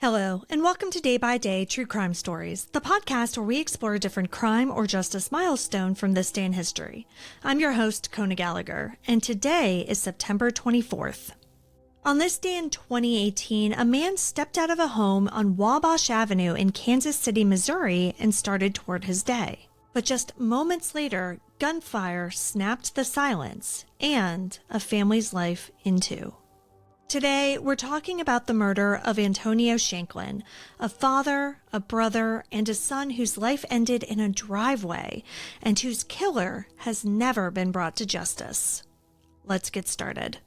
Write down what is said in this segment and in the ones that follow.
Hello, and welcome to Day by Day True Crime Stories, the podcast where we explore a different crime or justice milestone from this day in history. I'm your host, Kona Gallagher, and today is September 24th. On this day in 2018, a man stepped out of a home on Wabash Avenue in Kansas City, Missouri, and started toward his day. But just moments later, gunfire snapped the silence and a family's life in two. Today, we're talking about the murder of Antonio Shanklin, a father, a brother, and a son whose life ended in a driveway and whose killer has never been brought to justice. Let's get started.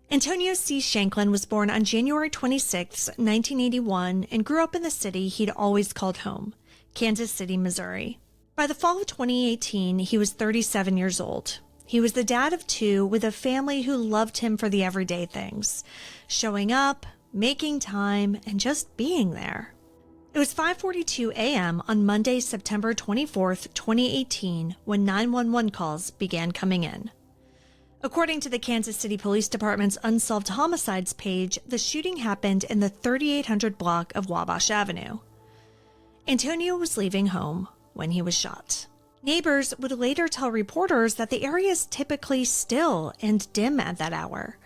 Antonio C. Shanklin was born on January 26, 1981, and grew up in the city he'd always called home, Kansas City, Missouri. By the fall of 2018, he was 37 years old. He was the dad of two with a family who loved him for the everyday things, showing up, making time, and just being there. It was 5:42 a.m. on Monday, September 24th, 2018, when 911 calls began coming in. According to the Kansas City Police Department's Unsolved Homicides page, the shooting happened in the 3800 block of Wabash Avenue. Antonio was leaving home when he was shot. Neighbors would later tell reporters that the area is typically still and dim at that hour.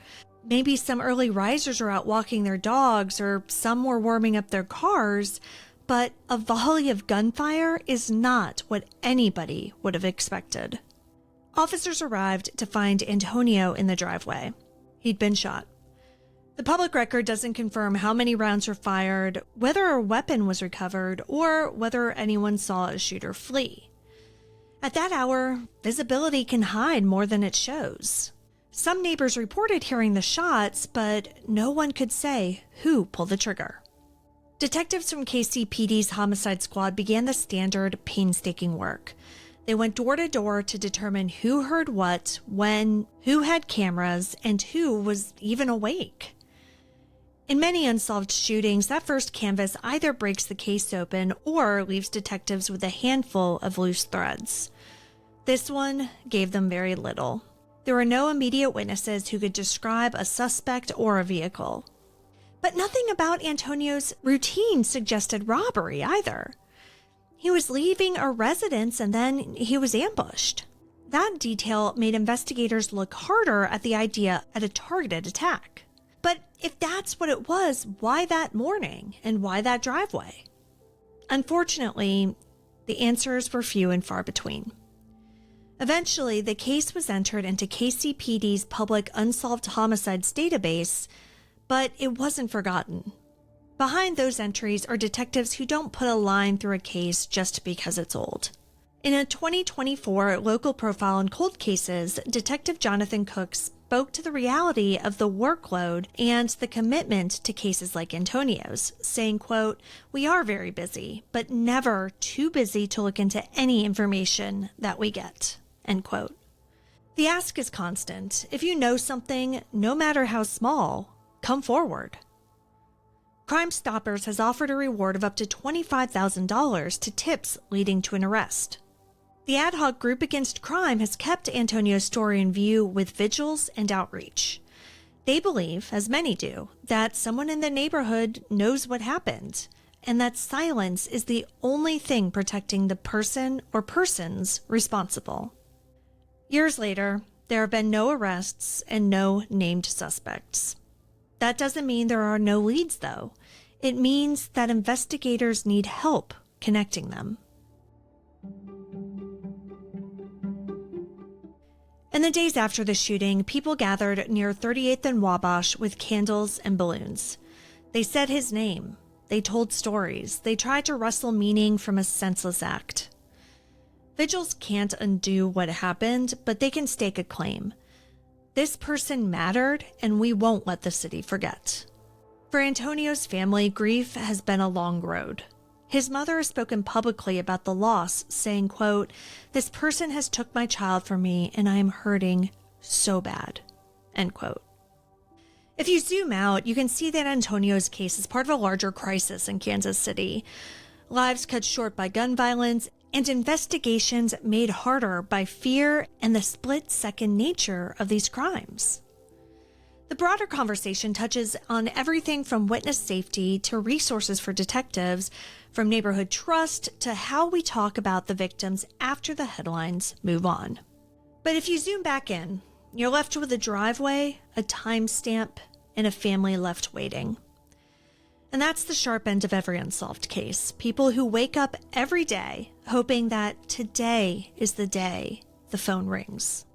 Maybe some early risers are out walking their dogs, or some were warming up their cars, but a volley of gunfire is not what anybody would have expected. Officers arrived to find Antonio in the driveway. He'd been shot. The public record doesn't confirm how many rounds were fired, whether a weapon was recovered, or whether anyone saw a shooter flee. At that hour, visibility can hide more than it shows. Some neighbors reported hearing the shots, but no one could say who pulled the trigger. Detectives from KCPD's Homicide Squad began the standard, painstaking work. They went door to door to determine who heard what, when, who had cameras, and who was even awake. In many unsolved shootings, that first canvass either breaks the case open or leaves detectives with a handful of loose threads. This one gave them very little. There were no immediate witnesses who could describe a suspect or a vehicle. But nothing about Antonio's routine suggested robbery either. He was leaving a residence and then he was ambushed. That detail made investigators look harder at the idea of a targeted attack. But if that's what it was, why that morning and why that driveway? Unfortunately, the answers were few and far between. Eventually, the case was entered into KCPD's public unsolved homicides database, but it wasn't forgotten. Behind those entries are detectives who don't put a line through a case just because it's old. In a 2024 local profile on cold cases, Detective Jonathan Cook spoke to the reality of the workload and the commitment to cases like Antonio's, saying, quote, "We are very busy, but never too busy to look into any information that we get," end quote. The ask is constant. If you know something, no matter how small, come forward. Crime Stoppers has offered a reward of up to $25,000 to tips leading to an arrest. The ad hoc group against crime has kept Antonio's story in view with vigils and outreach. They believe, as many do, that someone in the neighborhood knows what happened, and that silence is the only thing protecting the person or persons responsible. Years later, there have been no arrests and no named suspects. That doesn't mean there are no leads, though. It means that investigators need help connecting them. In the days after the shooting, people gathered near 38th and Wabash with candles and balloons. They said his name. They told stories. They tried to wrestle meaning from a senseless act. Vigils can't undo what happened, but they can stake a claim. This person mattered, and we won't let the city forget. For Antonio's family, grief has been a long road. His mother has spoken publicly about the loss, saying, quote, "This person has took my child from me, and I am hurting so bad," end quote. If you zoom out, you can see that Antonio's case is part of a larger crisis in Kansas City. Lives cut short by gun violence and investigations made harder by fear and the split-second nature of these crimes. The broader conversation touches on everything from witness safety to resources for detectives, from neighborhood trust to how we talk about the victims after the headlines move on. But if you zoom back in, you're left with a driveway, a timestamp, and a family left waiting. And that's the sharp end of every unsolved case. People who wake up every day hoping that today is the day the phone rings.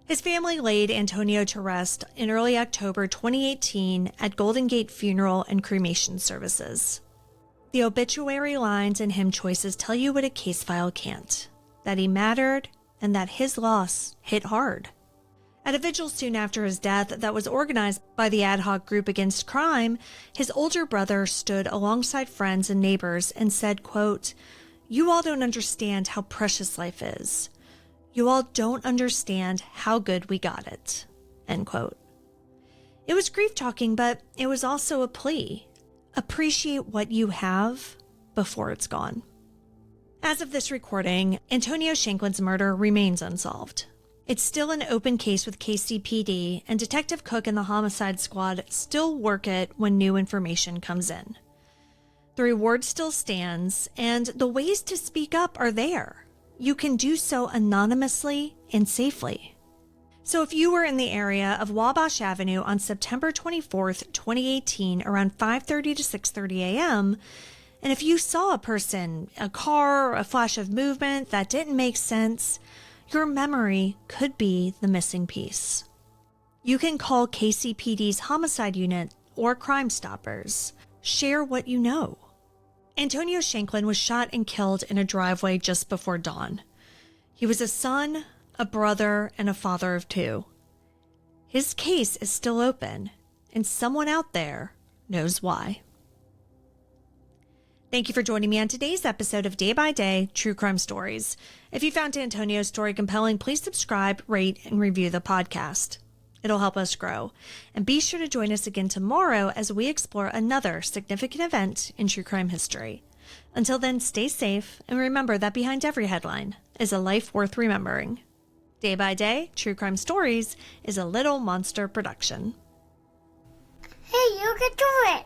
His family laid Antonio to rest in early October 2018 at Golden Gate Funeral and Cremation Services. The obituary lines and hymn choices tell you what a case file can't, that he mattered and that his loss hit hard. At a vigil soon after his death that was organized by the ad hoc group against crime, his older brother stood alongside friends and neighbors and said, quote, "You all don't understand how precious life is. You all don't understand how good we got it," end quote. It was grief talking, but it was also a plea. Appreciate what you have before it's gone. As of this recording, Antonio Shanklin's murder remains unsolved. It's still an open case with KCPD, and Detective Cook and the Homicide Squad still work it when new information comes in. The reward still stands, and the ways to speak up are there. You can do so anonymously and safely. So if you were in the area of Wabash Avenue on September 24th, 2018, around 5:30 to 6:30 a.m., and if you saw a person, a car, a flash of movement that didn't make sense, your memory could be the missing piece. You can call KCPD's homicide unit or Crime Stoppers. Share what you know. Antonio Shanklin was shot and killed in a driveway just before dawn. He was a son, a brother, and a father of two. His case is still open, and someone out there knows why. Thank you for joining me on today's episode of Day by Day True Crime Stories. If you found Antonio's story compelling, please subscribe, rate, and review the podcast. It'll help us grow. And be sure to join us again tomorrow as we explore another significant event in true crime history. Until then, stay safe and remember that behind every headline is a life worth remembering. Day by Day True Crime Stories is a Little Monster production. Hey, you can do it!